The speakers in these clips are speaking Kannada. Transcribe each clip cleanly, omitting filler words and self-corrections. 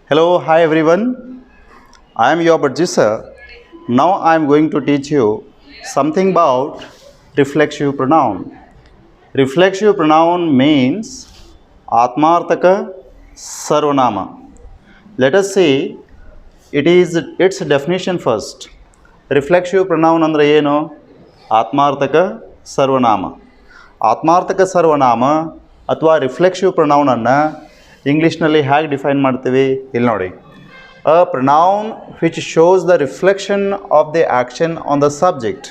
Hello, hi everyone. I am your Budgie sir. Now I am going to teach you something about reflexive pronoun. Reflexive pronoun means Atmartaka Sarvanama. Let us see its definition first. Reflexive pronoun andre ಏನು ಆತ್ಮಾರ್ಥಕ ಸರ್ವನಾಮ. ಆತ್ಮಾರ್ಥಕ ಸರ್ವನಾಮ ಅಥವಾ ರಿಫ್ಲೆಕ್ಸಿವ್ ಪ್ರೊನೌನನ್ನು ಇಂಗ್ಲೀಷ್ನಲ್ಲಿ ಹೇಗೆ ಡಿಫೈನ್ ಮಾಡ್ತೀವಿ ಇಲ್ಲಿ ನೋಡಿ. A pronoun which shows the reflection of the action on the subject.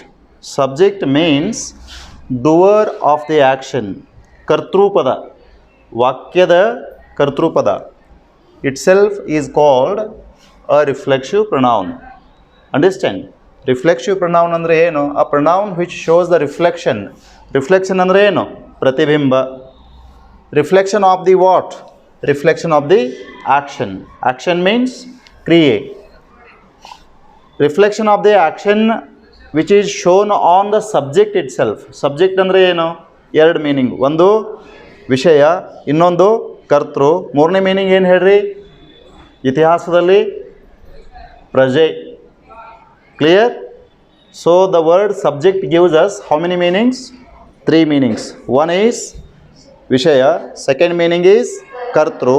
Subject means doer of the action. ಕರ್ತೃಪದ, ವಾಕ್ಯದ ಕರ್ತೃಪದ itself is called a reflexive pronoun. Understand? Reflexive pronoun ಅಂದರೆ ಏನು? A pronoun which shows the reflection. Reflection ಅಂದರೆ ಏನು? ಪ್ರತಿಬಿಂಬ. Reflection of the what? Reflection of the action. Action means ಕ್ರಿಯೆ. Reflection of the action which is shown on the subject itself. Subject ಅಂದರೆ ಏನು? ಎರಡು ಮೀನಿಂಗ್. ಒಂದು ವಿಷಯ, ಇನ್ನೊಂದು ಕರ್ತೃ. ಮೂರನೇ ಮೀನಿಂಗ್ ಏನು ಹೇಳ್ರಿ? ಇತಿಹಾಸದಲ್ಲಿ ಪ್ರಜೆ. Clear? So the word subject gives us how many meanings? Three meanings. One is ವಿಷಯ, ಸೆಕೆಂಡ್ ಮೀನಿಂಗ್ ಈಸ್ ಕರ್ತೃ.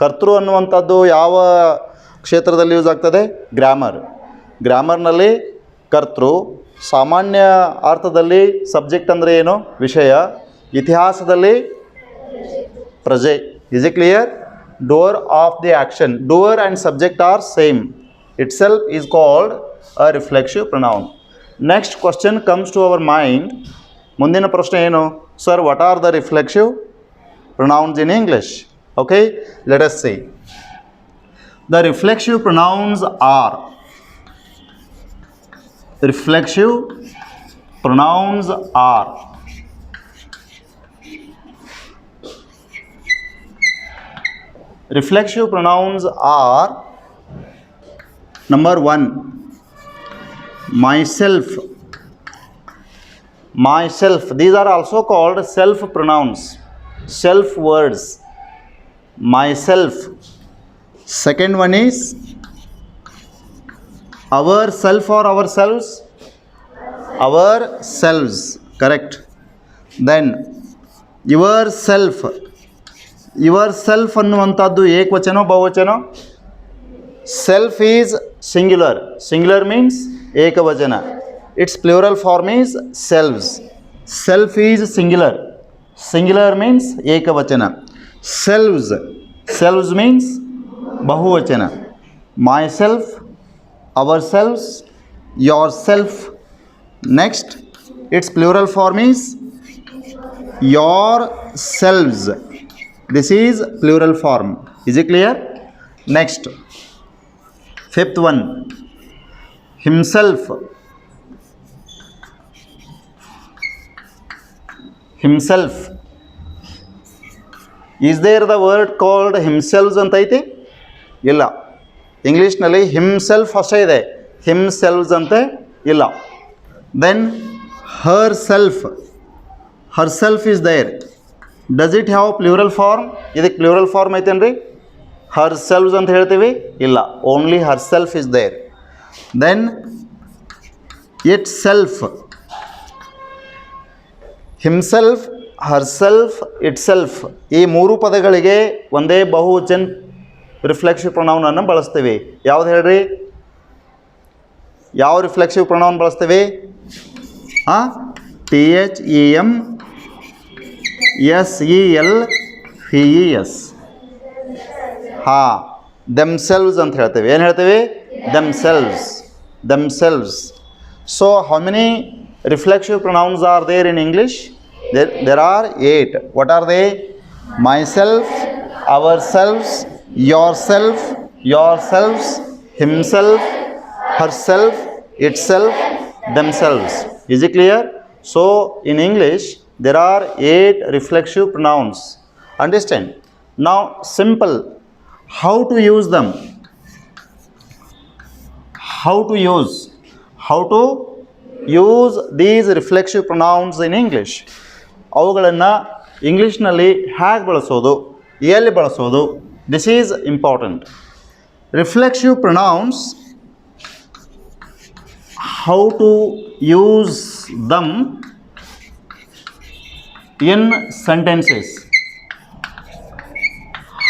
ಕರ್ತೃ ಅನ್ನುವಂಥದ್ದು ಯಾವ ಕ್ಷೇತ್ರದಲ್ಲಿ ಯೂಸ್ ಆಗ್ತದೆ? ಗ್ರಾಮರ್. ಗ್ರಾಮರ್ನಲ್ಲಿ ಕರ್ತೃ. ಸಾಮಾನ್ಯ ಅರ್ಥದಲ್ಲಿ ಸಬ್ಜೆಕ್ಟ್ ಅಂದರೆ ಏನು? ವಿಷಯ. ಇತಿಹಾಸದಲ್ಲಿ ಪ್ರಜೆ. Is it clear? Door of the action. Door and subject are same. itself is called a reflexive pronoun. Next question comes to our mind. ಮುಂದಿನ ಪ್ರಶ್ನೆ ಏನು? Sir, what are the reflexive pronouns in English? Okay, let us see. The reflexive pronouns are reflexive pronouns are reflexive pronouns are number one, myself. Myself. These are also called self pronouns, self words. Myself. Second one is ourself or ourselves. Ourselves. Correct. Then yourself. Yourself ಅನ್ನುವಂಥದ್ದು ಏಕವಚನ ಬಹುವಚನ? Self is singular. Singular means ekavachana. Its plural form is selves. Self is singular. Singular means ekavachana. Selves. Selves means bahuvachana. Myself, ourselves, yourself. Next, its plural form is yourselves. This is plural form. Is it clear? Next, fifth one, himself. Himself. Is there the word called himself ಅಂತ ಐತಿ? ಇಲ್ಲ. ಇಂಗ್ಲೀಷ್ನಲ್ಲಿ ಹಿಮ್ಸೆಲ್ಫ್ ಅಷ್ಟೇ ಇದೆ, ಹಿಮ್ಸೆಲ್ವ್ಸ್ ಅಂತ ಇಲ್ಲ. Then herself. Herself is there. Does it have plural form? ಇದಕ್ಕೆ ಪ್ಲೂರಲ್ ಫಾರ್ಮ್ ಐತೇನ್ರಿ? ಹರ್ ಸೆಲ್ವ್ಸ್ ಅಂತ ಹೇಳ್ತೀವಿ? ಇಲ್ಲ. Only herself is there. Then itself. Himself, herself, itself ಈ ಮೂರು ಪದಗಳಿಗೆ ಒಂದೇ ಬಹುವಚನ ರಿಫ್ಲೆಕ್ಸಿವ್ ಪ್ರೊನೌನನ್ನು ಬಳಸ್ತೀವಿ. ಯಾವ್ದು ಹೇಳ್ರಿ? ಯಾವ ರಿಫ್ಲೆಕ್ಸಿವ್ ಪ್ರೊನೌನ್ ಬಳಸ್ತೀವಿ? THEMSELVES. themselves ಅಂತ ಹೇಳ್ತೇವೆ. ಏನು ಹೇಳ್ತೇವೆ? themselves. themselves. So how many reflexive pronouns are there in English? There are 8. What are they? Myself, ourselves, yourself, yourselves, himself, herself, itself, themselves. Is it clear? So in English there are 8 reflexive pronouns. Understand? Now simple. How to use them? How to use these reflexive pronouns in English? ಅವುಗಳನ್ನು ಇಂಗ್ಲೀಷ್ನಲ್ಲಿ ಹೇಗೆ ಬಳಸೋದು, ಎಲ್ಲಿ ಬಳಸೋದು? This is important. reflexive pronouns, how to use them in sentences.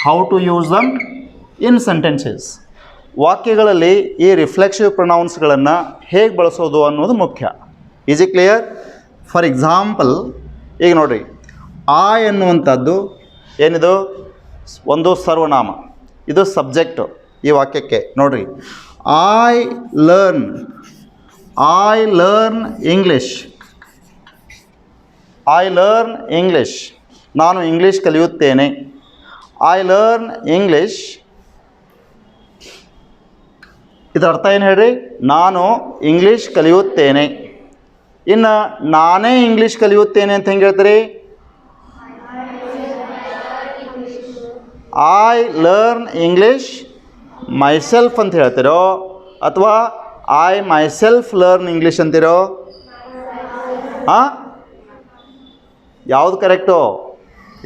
How to use them in sentences. ವಾಕ್ಯಗಳಲ್ಲಿ ಈ ರಿಫ್ಲೆಕ್ಸಿವ್ ಪ್ರೊನೌನ್ಸ್ಗಳನ್ನು ಹೇಗೆ ಬಳಸೋದು ಅನ್ನೋದು ಮುಖ್ಯ. Is it clear? For example, ಈಗ ನೋಡಿರಿ, ಆ ಎನ್ನುವಂಥದ್ದು ಏನಿದು ಒಂದು ಸರ್ವನಾಮ, ಇದು ಸಬ್ಜೆಕ್ಟು ಈ ವಾಕ್ಯಕ್ಕೆ. ನೋಡಿರಿ, I learn English. I learn English, ನಾನು ಇಂಗ್ಲೀಷ್ ಕಲಿಯುತ್ತೇನೆ. ಐ ಲರ್ನ್ ಇಂಗ್ಲೀಷ್, ಇದರ ಅರ್ಥ ಏನು ಹೇಳ್ರಿ? ನಾನು ಇಂಗ್ಲೀಷ್ ಕಲಿಯುತ್ತೇನೆ. ಇನ್ನು ನಾನೇ ಇಂಗ್ಲೀಷ್ ಕಲಿಯುತ್ತೇನೆ ಅಂತ ಹೆಂಗೆ ಹೇಳ್ತೀರಿ? ಐ ಲರ್ನ್ ಇಂಗ್ಲೀಷ್ ಮೈಸೆಲ್ಫ್ ಅಂತ ಹೇಳ್ತಿರೋ, ಅಥವಾ ಐ ಮೈಸೆಲ್ಫ್ ಲರ್ನ್ ಇಂಗ್ಲೀಷ್ ಅಂತಿರೋ? ಹಾಂ, ಯಾವುದು ಕರೆಕ್ಟು?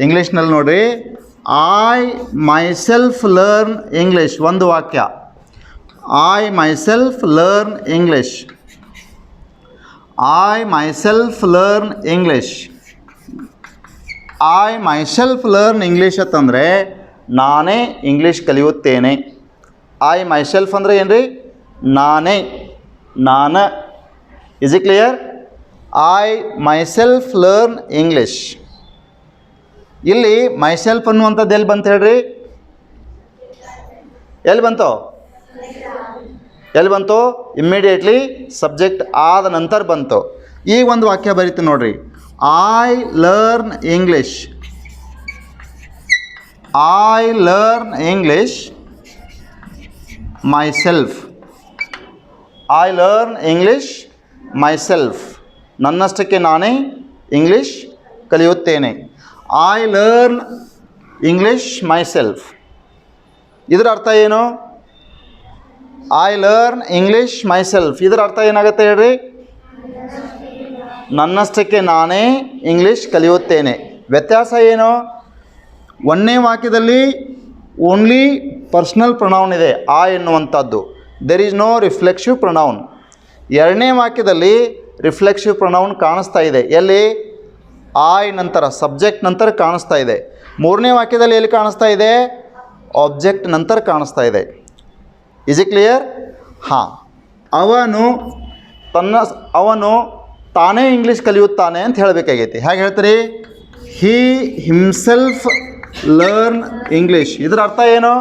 ಇಂಗ್ಲೀಷ್ನಲ್ಲಿ ನೋಡಿರಿ, ಐ ಮೈಸೆಲ್ಫ್ ಲರ್ನ್ ಇಂಗ್ಲೀಷ್ ಒಂದು ವಾಕ್ಯ. I myself learn English. I myself learn English. I myself learn English ಅಂತಂದರೆ ನಾನೇ ಇಂಗ್ಲೀಷ್ ಕಲಿಯುತ್ತೇನೆ. ಐ ಮೈಸೆಲ್ಫ್ ಅಂದರೆ ಏನು ರೀ? ನಾನೇ, ನಾನು. Is it clear? I myself learn English. ಇಲ್ಲಿ ಮೈಸೆಲ್ಫ್ ಅನ್ನುವಂಥದ್ದು ಎಲ್ಲಿ ಬಂತು ಹೇಳ್ರಿ? ಎಲ್ಲಿ ಬಂತು? ಇಮ್ಮಿಡಿಯೇಟ್ಲಿ ಸಬ್ಜೆಕ್ಟ್ ಆದ ನಂತರ ಬಂತು. ಈಗ ಒಂದು ವಾಕ್ಯ ಬರೀತೀನಿ ನೋಡ್ರಿ, I learn English. I learn English myself. I learn English myself, ನನ್ನಷ್ಟಕ್ಕೆ ನಾನೇ ಇಂಗ್ಲೀಷ್ ಕಲಿಯುತ್ತೇನೆ. I learn English myself. ಇದರ ಅರ್ಥ ಏನು? ಐ ಲರ್ನ್ ಇಂಗ್ಲೀಷ್ ಮೈಸೆಲ್ಫ್, ಇದರ ಅರ್ಥ ಏನಾಗುತ್ತೆ ಹೇಳ್ರಿ? ನನ್ನಷ್ಟಕ್ಕೆ ನಾನೇ ಇಂಗ್ಲೀಷ್ ಕಲಿಯುತ್ತೇನೆ. ವ್ಯತ್ಯಾಸ ಏನು? ಒಂದನೇ ವಾಕ್ಯದಲ್ಲಿ ಓನ್ಲಿ ಪರ್ಸ್ನಲ್ ಪ್ರೊನೌನ್ ಇದೆ, ಆ ಎನ್ನುವಂಥದ್ದು. There is no reflexive pronoun. ಎರಡನೇ ವಾಕ್ಯದಲ್ಲಿ ರಿಫ್ಲೆಕ್ಸಿವ್ ಪ್ರೊನೌನ್ ಕಾಣಿಸ್ತಾ ಇದೆ. ಎಲ್ಲಿ? ಐ ನಂತರ, ಸಬ್ಜೆಕ್ಟ್ ನಂತರ ಕಾಣಿಸ್ತಾ ಇದೆ. ಮೂರನೇ ವಾಕ್ಯದಲ್ಲಿ ಎಲ್ಲಿ ಕಾಣಿಸ್ತಾ ಇದೆ? ಆಬ್ಜೆಕ್ಟ್ ನಂತರ ಕಾಣಿಸ್ತಾ ಇದೆ. Is it clear? ಹಾಂ, ಅವನು ತಾನೇ ಇಂಗ್ಲೀಷ್ ಕಲಿಯುತ್ತಾನೆ ಅಂತ ಹೇಳಬೇಕಾಗೈತಿ. ಹೇಗೆ ಹೇಳ್ತೀರಿ? ಹೀ ಹಿಮ್ಸೆಲ್ಫ್ ಲರ್ನ್ ಇಂಗ್ಲೀಷ್. ಇದರ ಅರ್ಥ ಏನು?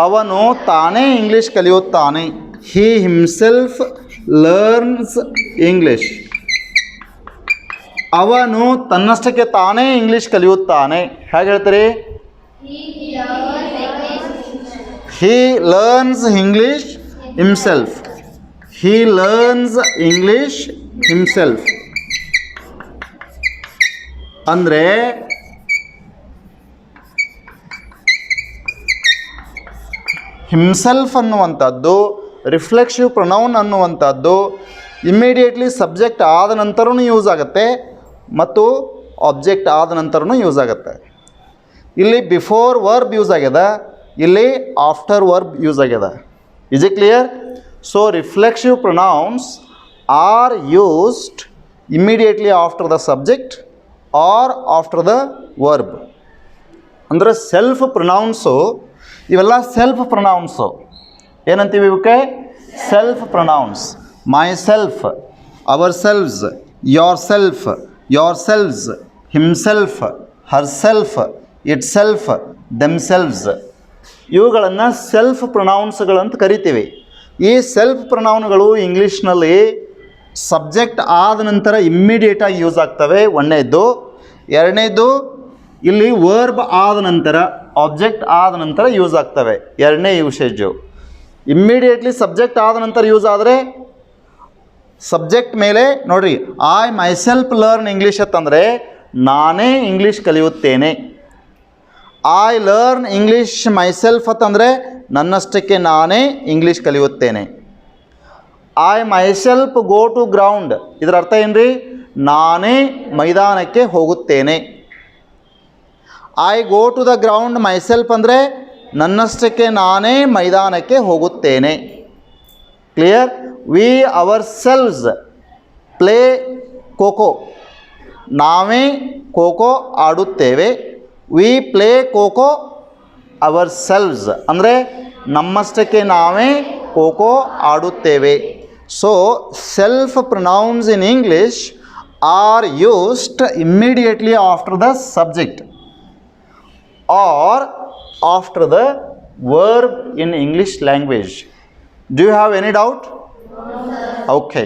ಅವನು ತಾನೇ ಇಂಗ್ಲೀಷ್ ಕಲಿಯುತ್ತಾನೆ. ಹೀ ಹಿಮ್ಸೆಲ್ಫ್ ಲರ್ನ್ಸ್ ಇಂಗ್ಲೀಷ್. ಅವನು ತನ್ನಷ್ಟಕ್ಕೆ ತಾನೇ ಇಂಗ್ಲೀಷ್ ಕಲಿಯುತ್ತಾನೆ. ಹೇಗೆ ಹೇಳ್ತೀರಿ? He learns English himself. He learns English himself. ಅಂದರೆ ಹಿಮ್ಸೆಲ್ಫ್ ಅನ್ನುವಂಥದ್ದು, ರಿಫ್ಲೆಕ್ಸಿವ್ ಪ್ರೊನೌನ್ ಅನ್ನುವಂಥದ್ದು ಇಮ್ಮಿಡಿಯೇಟ್ಲಿ ಸಬ್ಜೆಕ್ಟ್ ಆದ ನಂತರನೂ ಯೂಸ್ ಆಗುತ್ತೆ ಮತ್ತು ಆಬ್ಜೆಕ್ಟ್ ಆದ ನಂತರನೂ ಯೂಸ್ ಆಗುತ್ತೆ. ಇಲ್ಲಿ ಬಿಫೋರ್ ವರ್ಬ್ ಯೂಸ್ ಆಗ್ಯದ, ಇಲ್ಲಿ ಆಫ್ಟರ್ ವರ್ಬ್ ಯೂಸ್ ಆಗ್ಯದ. Is it clear? So reflexive pronouns are used immediately after the subject or after the verb. ಅಂದರೆ ಸೆಲ್ಫ್ ಪ್ರೊನೌನ್ಸು, ಇವೆಲ್ಲ ಸೆಲ್ಫ್ ಪ್ರೊನೌನ್ಸು. ಏನಂತೀವಿ ಇವಕ್ಕೆ? Self pronouns. Myself, ourselves, yourself, yourselves, himself, herself, itself, themselves. ಇವುಗಳನ್ನು ಸೆಲ್ಫ್ ಪ್ರೊನೌನ್ಸ್ಗಳಂತ ಕರಿತೀವಿ. ಈ ಸೆಲ್ಫ್ ಪ್ರೊನೌನ್ಗಳು ಇಂಗ್ಲೀಷ್ನಲ್ಲಿ ಸಬ್ಜೆಕ್ಟ್ ಆದ ನಂತರ ಇಮ್ಮಿಡಿಯೇಟಾಗಿ ಯೂಸ್ ಆಗ್ತವೆ, ಒಂದನೇದು. ಎರಡನೇದು, ಇಲ್ಲಿ ವರ್ಬ್ ಆದ ನಂತರ, ಆಬ್ಜೆಕ್ಟ್ ಆದ ನಂತರ ಯೂಸ್ ಆಗ್ತವೆ, ಎರಡನೇ ಯೂಸೇಜು. ಇಮ್ಮಿಡಿಯೇಟ್ಲಿ ಸಬ್ಜೆಕ್ಟ್ ಆದ ನಂತರ ಯೂಸ್ ಆದರೆ ಸಬ್ಜೆಕ್ಟ್ ಮೇಲೆ ನೋಡಿರಿ, ಐ ಮೈಸೆಲ್ಫ್ ಲರ್ನ್ ಇಂಗ್ಲೀಷ್ ಅಂತಂದರೆ ನಾನೇ ಇಂಗ್ಲೀಷ್ ಕಲಿಯುತ್ತೇನೆ. ಐ ಲರ್ನ್ ಇಂಗ್ಲೀಷ್ ಮೈಸೆಲ್ಫ್ ಅಂತಂದರೆ ನನ್ನಷ್ಟಕ್ಕೆ ನಾನೇ ಇಂಗ್ಲೀಷ್ ಕಲಿಯುತ್ತೇನೆ. I myself go to ground, ಇದರ ಅರ್ಥ ಏನು ರೀ? ನಾನೇ ಮೈದಾನಕ್ಕೆ ಹೋಗುತ್ತೇನೆ. I go to the ground myself ಅಂದರೆ ನನ್ನಷ್ಟಕ್ಕೆ ನಾನೇ ಮೈದಾನಕ್ಕೆ ಹೋಗುತ್ತೇನೆ. Clear? We ourselves play kho-kho. ನಾವೇ ಖೋಖೋ ಆಡುತ್ತೇವೆ. We play kho-kho ourselves ಅಂದರೆ ನಮ್ಮಷ್ಟಕ್ಕೆ ನಾವೇ ಖೋಖೋ ಆಡುತ್ತೇವೆ. So self pronouns in English are used immediately after the subject or after the verb in English language. Do you have any doubt? Okay.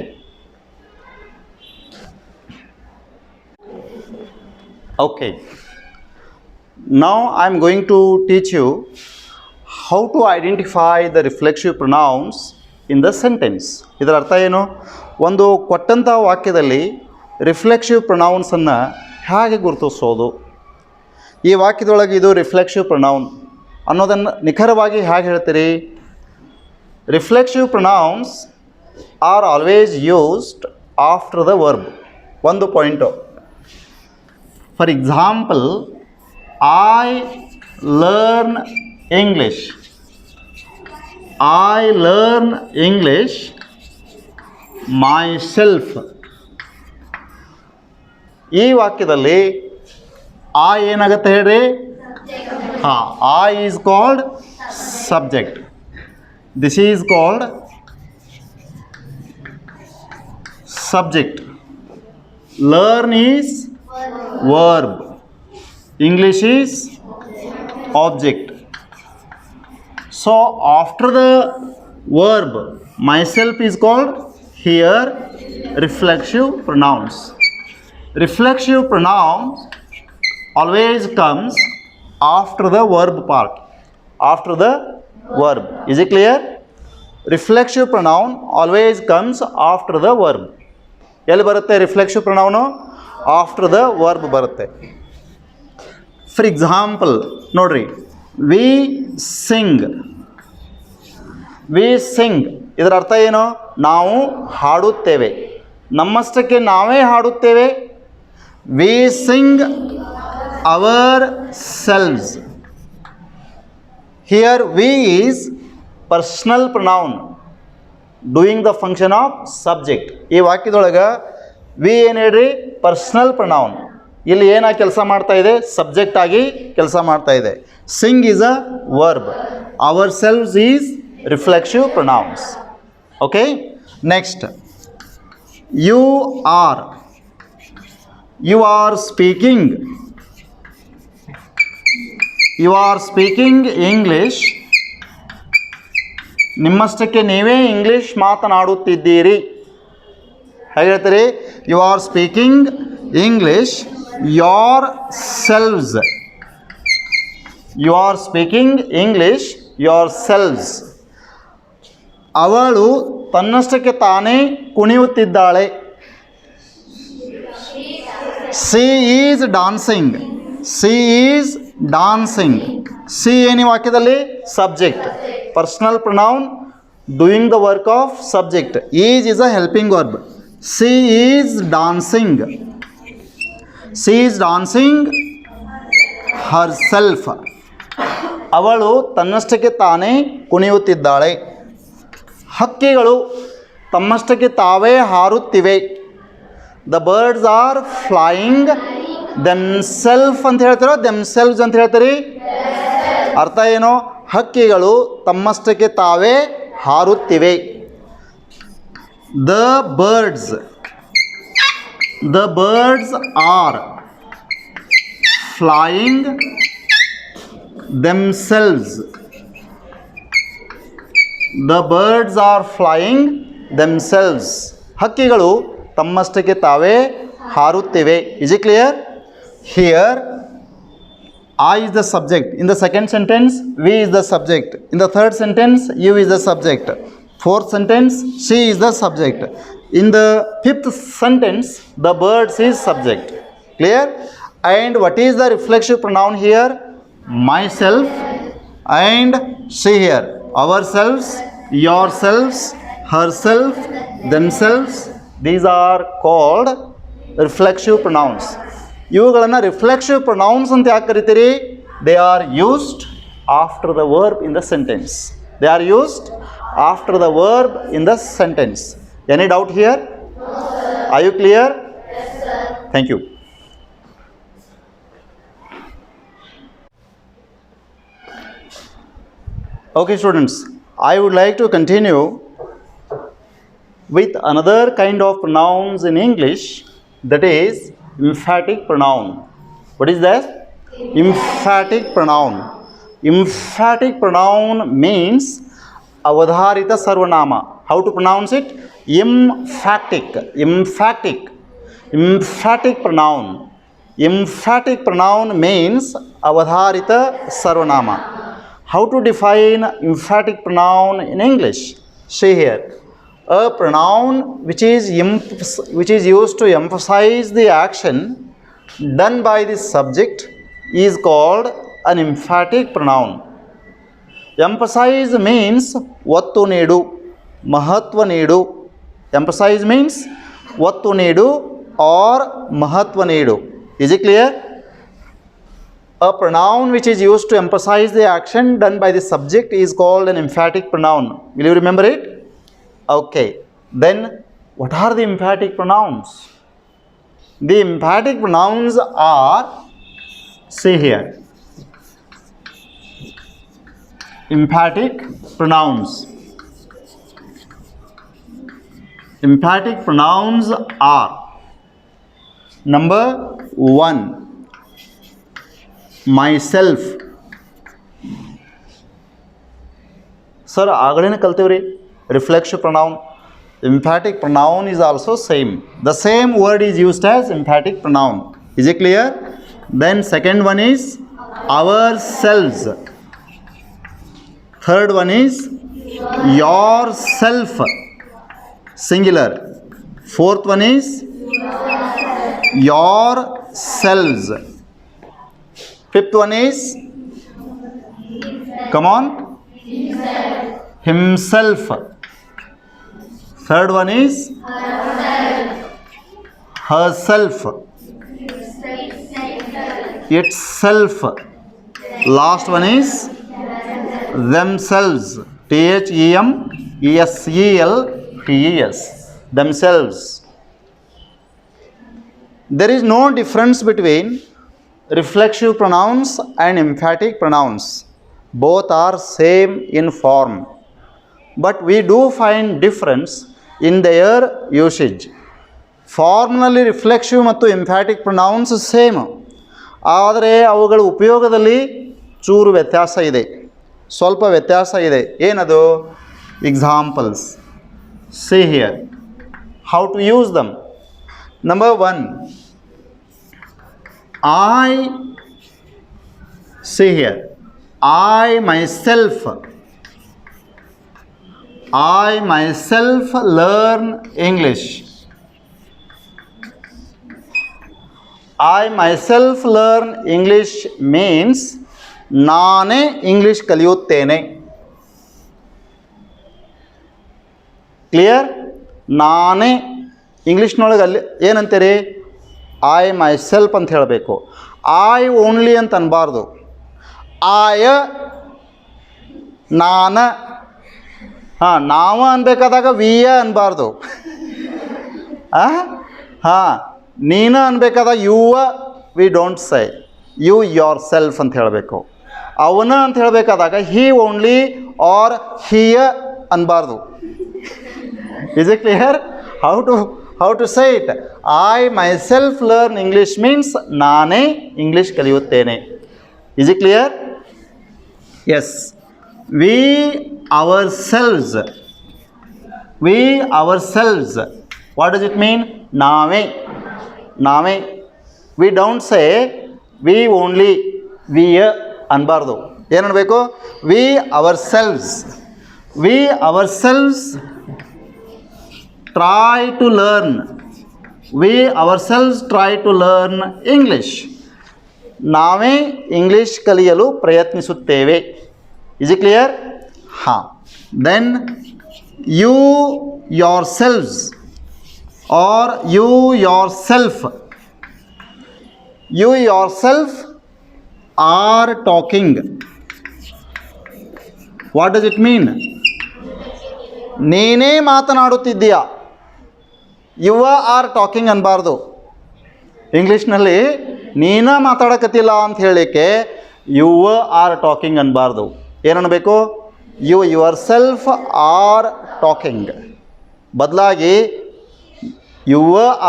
Okay. Now I am going to teach you how to identify the reflexive pronouns in the sentence. ಇದರ ಅರ್ಥ ಏನು? ಒಂದು ಕೊಟ್ಟಂಥ ವಾಕ್ಯದಲ್ಲಿ ರಿಫ್ಲೆಕ್ಸಿವ್ ಪ್ರೊನೌನ್ಸನ್ನು ಹೇಗೆ ಗುರುತಿಸೋದು, ಈ ವಾಕ್ಯದೊಳಗೆ ಇದು ರಿಫ್ಲೆಕ್ಸಿವ್ ಪ್ರೊನೌನ್ ಅನ್ನೋದನ್ನು ನಿಖರವಾಗಿ ಹೇಗೆ ಹೇಳ್ತೀರಿ? Reflexive pronouns are always used after the verb. ಒಂದು point. For example, I learn English. I learn English myself. ಈ ವಾಕ್ಯದಲ್ಲಿ I ಏನಾಗುತ್ತೆ ಹೇಳ್ರಿ? I is called subject. This is called subject. Learn is verb. English is object. So after the verb myself is called here reflexive pronouns. Reflexive pronouns always comes after the verb part. After the verb. Is it clear? Reflexive pronoun always comes after the verb. ಎಲ್ಲಿ ಬರುತ್ತೆ reflexive pronoun? After the verb ಬರುತ್ತೆ. ಫಾರ್ ಎಕ್ಸಾಂಪಲ್ ನೋಡ್ರಿ, ವಿ ಸಿಂಗ್. ವಿ ಸಿಂಗ್ ಇದರ ಅರ್ಥ ಏನು? ನಾವು ಹಾಡುತ್ತೇವೆ. ನಮ್ಮಷ್ಟಕ್ಕೆ ನಾವೇ ಹಾಡುತ್ತೇವೆ. We sing ourselves. Here we is personal pronoun doing the function of subject. ಈ ವಾಕ್ಯದೊಳಗೆ ವಿ ಏನು ಹೇಳ್ರಿ? Personal pronoun. ಇಲ್ಲಿ ಏನಾಗಿ ಕೆಲಸ ಮಾಡ್ತಾ ಇದೆ? ಸಬ್ಜೆಕ್ಟ್ ಆಗಿ ಕೆಲಸ ಮಾಡ್ತಾ ಇದೆ. Sing is a verb. Ourselves is reflexive pronouns. Okay, next you are. You are speaking. You are speaking English. ನಿಮ್ಮಷ್ಟಕ್ಕೆ ನೀವೇ ಇಂಗ್ಲೀಷ್ ಮಾತನಾಡುತ್ತಿದ್ದೀರಿ. ಹೇಗೆ ಹೇಳ್ತೀರಿ? You are speaking English yourselves. You are speaking English yourselves. ಅವಳು ತನ್ನಷ್ಟಕ್ಕೆ ತಾನೇ ಕುಣಿಯುತ್ತಿದ್ದಾಳೆ. She is dancing. She is dancing. She ಏನು ವಾಕ್ಯದಲ್ಲಿ? Subject. Personal pronoun doing the work of subject. Is is a helping verb. She is dancing. She is dancing herself. ಅವಳು ತನ್ನಷ್ಟಕ್ಕೆ ತಾನೇ ಕುಣಿಯುತ್ತಿದ್ದಾಳೆ. ಹಕ್ಕಿಗಳು ತಮ್ಮಷ್ಟಕ್ಕೆ ತಾವೇ ಹಾರುತ್ತಿವೆ. The birds are flying themself ಅಂತ ಹೇಳ್ತೀರೋ ದೆಮ್ಸೆಲ್ವ್ಸ್ ಅಂತ ಹೇಳ್ತೀರಿ? ಅರ್ಥ ಏನು? ಹಕ್ಕಿಗಳು ತಮ್ಮಷ್ಟಕ್ಕೆ ತಾವೇ ಹಾರುತ್ತಿವೆ. The birds are flying themselves. The birds are flying themselves. ಹಕ್ಕಿಗಳು ತಮ್ಮಷ್ಟಕ್ಕೆ ತಾವೇ ಹಾರುತ್ತಿವೆ. Is it clear? Here I is the subject. In the second sentence we is the subject. In the third sentence you is the subject. Fourth sentence she is the subject. In the fifth sentence the birds is subject. Clear? And what is the reflexive pronoun here? Myself and she here. Ourselves, yourselves, herself, themselves. These are called reflexive pronouns. ಇವುಗಳನ್ನು ರಿಫ್ಲೆಕ್ಸಿವ್ ಪ್ರೊನೌನ್ಸ್ ಅಂತ ಯಾಕೆ ಕರಿತೀರಿ? They are used after the verb in the sentence. They are used after the verb in the sentence. Any doubt here? No, are you clear? Yes, sir. Thank you. Okay, students, I would like to continue with another kind of pronouns in English, that is emphatic pronoun. What is that? Emphatic pronoun. Emphatic pronoun means avadharita sarvanama. How to pronounce it? Emphatic. Emphatic. Emphatic pronoun. Emphatic pronoun means avadharita sarvanama. How to define emphatic pronoun in English? See here. A pronoun which is used to emphasize the action done by the subject is called an emphatic pronoun. Emphasize means vattu needu, mahatva needu. Emphasize means vattu needu or mahatva needu. Is it clear? A pronoun which is used to emphasize the action done by the subject is called an emphatic pronoun. Will you remember it? Okay. Then what are the emphatic pronouns? The emphatic pronouns are, see here, emphatic pronouns. Emphatic pronouns are: number 1, myself. Sir, agane kaltevri reflexive pronoun. Emphatic pronoun is also same. The same word is used as emphatic pronoun. Is it clear? Then second one is ourselves. Third one is yourself, singular. Fourth one is yourselves. Fifth one is, come on, himself. Third one is herself, itself. Last one is themselves. THEMESELFES. Themselves. There is no difference between reflexive pronouns and emphatic pronouns. Both are same in form, but we do find difference in their usage. Formally reflexive ಮತ್ತು emphatic pronouns ಸೇಮ್, ಆದರೆ ಅವುಗಳ ಉಪಯೋಗದಲ್ಲಿ ಚೂರು ವ್ಯತ್ಯಾಸ ಇದೆ, ಸ್ವಲ್ಪ ವ್ಯತ್ಯಾಸ ಇದೆ. ಏನದು? Examples. See here how to use them. Number 1, I, see here, I myself learn English. I myself learn English means ನಾನೇ ಇಂಗ್ಲಿಷ್ ಕಲಿಯುತ್ತೇನೆ. ಕ್ಲಿಯರ್? ನಾನೇ ಇಂಗ್ಲೀಷ್ನೊಳಗೆ ಅಲ್ಲಿ ಏನಂತೀರಿ? ಐ ಮೈ ಸೆಲ್ಫ್ ಅಂತ ಹೇಳಬೇಕು. ಐ ಓನ್ಲಿ ಅಂತ ಅನ್ಬಾರ್ದು. ಆಯ, ನಾನ, ನಾವು ಅನ್ಬೇಕಾದಾಗ ವಿಯ ಅನ್ಬಾರ್ದು. ನೀನ ಅನ್ಬೇಕಾದಾಗ ಯುವ we don't say, you yourself ಅಂತ ಹೇಳಬೇಕು. ಅವನ ಅಂತ ಹೇಳಬೇಕಾದಾಗ ಹಿ ಓನ್ಲಿ ಆರ್ ಹಿಯ ಅನ್ಬಾರ್ದು. Is it clear? How to say it? I myself learn English means ನಾನೇ ಇಂಗ್ಲೀಷ್ ಕಲಿಯುತ್ತೇನೆ. Is it clear? Yes. We ourselves. What does it mean? ನಾವೇ. We don't say we only, ವಿಯ ಅನ್ಬಾರ್ದು. ಏನು ಅನ್ಬೇಕು? We ourselves try to learn English. ನಾವೇ ಇಂಗ್ಲೀಷ್ ಕಲಿಯಲು ಪ್ರಯತ್ನಿಸುತ್ತೇವೆ. Is it clear? Then you yourselves or you yourself are talking. What does it mean? ನೀನೇ ಮಾತನಾಡುತ್ತಿದ್ದೀಯಾ. ಯು ಆರ್ ಟಾಕಿಂಗ್ ಅನ್ಬಾರ್ದು. ಇಂಗ್ಲೀಷ್ನಲ್ಲಿ ನೀನ ಮಾತಾಡಕತ್ತಿಲ್ಲ ಅಂತ ಹೇಳಲಿಕ್ಕೆ ಯು ಆರ್ ಟಾಕಿಂಗ್ ಅನ್ಬಾರ್ದು. ಏನನ್ನಬೇಕು? You yourself are talking. ಬದಲಾಗಿ you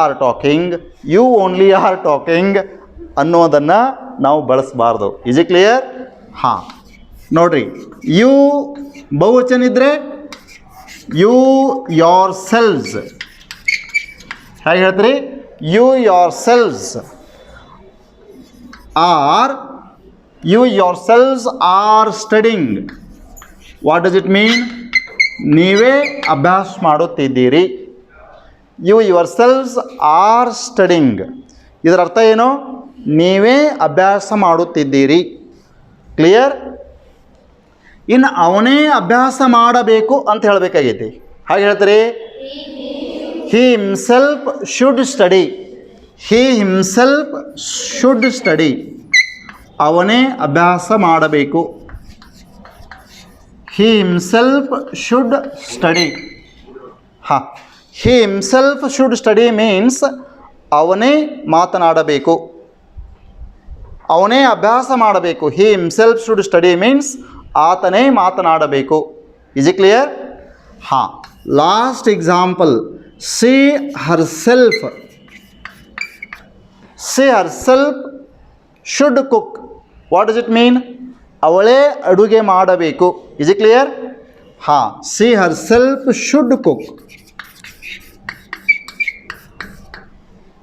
are talking, you only are talking ಅನ್ನೋದನ್ನು ನಾವು ಬಳಸಬಾರ್ದು. Is it clear? ಹಾಂ, ನೋಡ್ರಿ, ಯು ಬಹುವಚನ ಇದ್ದರೆ ಯು ಯೋರ್ ಸೆಲ್ಸ್. ಹೇಗೆ ಹೇಳ್ತೀರಿ? You yourselves are, you yourselves are studying. What does it mean? ನೀವೇ ಅಭ್ಯಾಸ ಮಾಡುತ್ತಿದ್ದೀರಿ. You yourselves are studying. ಇದರ ಅರ್ಥ ಏನು? ನೀವೇ ಅಭ್ಯಾಸ ಮಾಡುತ್ತಿದ್ದೀರಿ. ಕ್ಲಿಯರ್? ಇನ್ನು ಅವನೇ ಅಭ್ಯಾಸ ಮಾಡಬೇಕು ಅಂತ ಹೇಳಬೇಕಾಗೈತಿ. ಹಾಗೆ ಹೇಳ್ತೀರಿ, he himself should study. He himself should study. ಅವನೇ ಅಭ್ಯಾಸ ಮಾಡಬೇಕು. He himself should study. ಹಾಂ, he himself should study means ಅವನೇ ಮಾತನಾಡಬೇಕು, ಅವನೇ ಅಭ್ಯಾಸ ಮಾಡಬೇಕು. He himself should study means ಆತನೇ ಮಾತನಾಡಬೇಕು. Is it clear? ಹಾಂ, last example, she herself. She herself should cook. What does it mean? ಅವಳೇ ಅಡುಗೆ ಮಾಡಬೇಕು. Is it clear? ಹಾಂ, she herself should cook.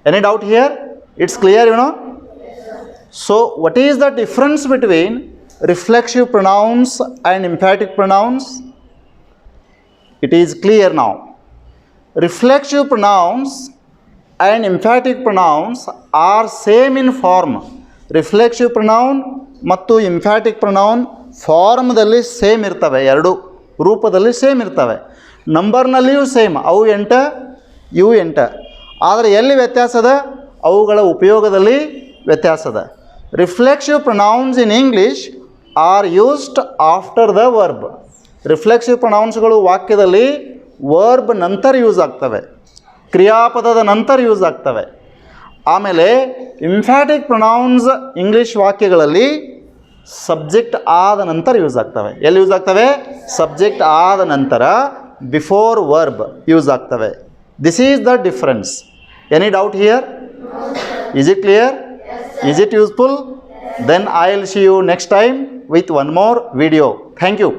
Any doubt here? It's clear, you know. So, what is the difference between reflexive pronouns and emphatic pronouns? It is clear now. Reflexive pronouns and emphatic pronouns are same in form. Reflexive pronoun ಮತ್ತು emphatic pronoun ಫಾರ್ಮ್ದಲ್ಲಿ ಸೇಮ್ ಇರ್ತವೆ, ಎರಡು ರೂಪದಲ್ಲಿ ಸೇಮ್ ಇರ್ತವೆ, ನಂಬರ್ನಲ್ಲಿಯೂ ಸೇಮ್. ಅವು 8, ಇವು 8. ಆದರೆ ಎಲ್ಲಿ ವ್ಯತ್ಯಾಸದ? ಅವುಗಳ ಉಪಯೋಗದಲ್ಲಿ ವ್ಯತ್ಯಾಸದ. Reflexive pronouns in English are used after the verb. Reflexive ಪ್ರೊನೌನ್ಸ್ಗಳು ವಾಕ್ಯದಲ್ಲಿ ವರ್ಬ್ ನಂತರ ಯೂಸ್ ಆಗ್ತವೆ, ಕ್ರಿಯಾಪದದ ನಂತರ ಯೂಸ್ ಆಗ್ತವೆ. ಆಮೇಲೆ ಇಂಫ್ಯಾಟಿಕ್ ಪ್ರೊನೌನ್ಸ್ ಇಂಗ್ಲೀಷ್ ವಾಕ್ಯಗಳಲ್ಲಿ ಸಬ್ಜೆಕ್ಟ್ ಆದ ನಂತರ ಯೂಸ್ ಆಗ್ತವೆ. ಎಲ್ಲಿ ಯೂಸ್ ಆಗ್ತವೆ? ಸಬ್ಜೆಕ್ಟ್ ಆದ ನಂತರ, ಬಿಫೋರ್ ವರ್ಬ್ ಯೂಸ್ ಆಗ್ತವೆ. This is the difference. Any doubt here? Is it clear? Is it useful? Then I will see you next time with one more video. Thank you.